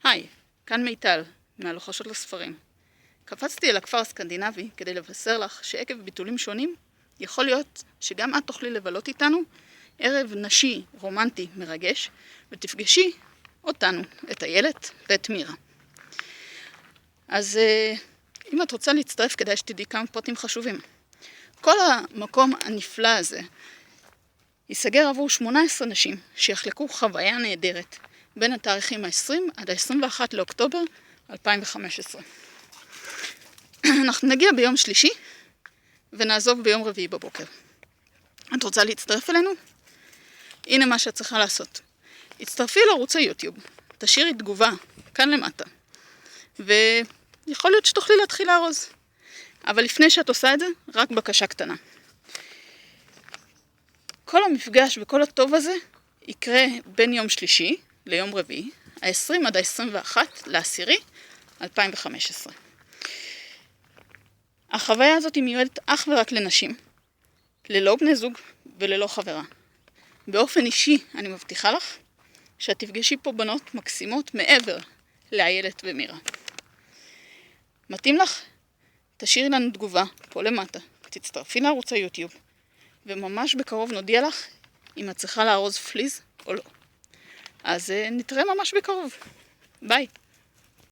היי, כאן מיטל, מהלוחשות לספרים. קפצתי אל הכפר הסקנדינבי כדי לבשר לך שעקב ביטולים שונים, יכול להיות שגם את תוכלי לבלות איתנו ערב נשי רומנטי מרגש, ותפגשי אותנו, את איילת ואת מירה. אז אם את רוצה להצטרף, כדאי שתדעי כמה פרטים חשובים. כל המקום הנפלא הזה ייסגר עבור 18 נשים שיחלקו חוויה נהדרת בין התאריכים ה-20 עד ה-21 לאוקטובר 2015. אנחנו נגיע ביום שלישי ונעזוב ביום רביעי בבוקר. את רוצה להצטרף אלינו? הנה מה שאת צריכה לעשות. הצטרפי לערוץ היוטיוב, תשאירי תגובה כאן למטה, ויכול להיות שתוכלי להתחיל לארוז. אבל לפני שאת עושה את זה, רק בקשה קטנה. כל המפגש וכל הטוב הזה יקרה בין יום שלישי ליום רביעי, ה-20 עד ה-21 לעשירי 2015. החוויה הזאת היא מיועדת אך ורק לנשים, ללא בני זוג וללא חברה. באופן אישי אני מבטיחה לך שאת תפגשי פה בנות מקסימות מעבר לאיילת ומירה. מתאים לך? תשאירי לנו תגובה פה למטה, תצטרפי לערוץ היוטיוב, וממש בקרוב נודיע לך אם את צריכה לארוז פליז או לא. אז נתראה ממש בקרוב. ביי.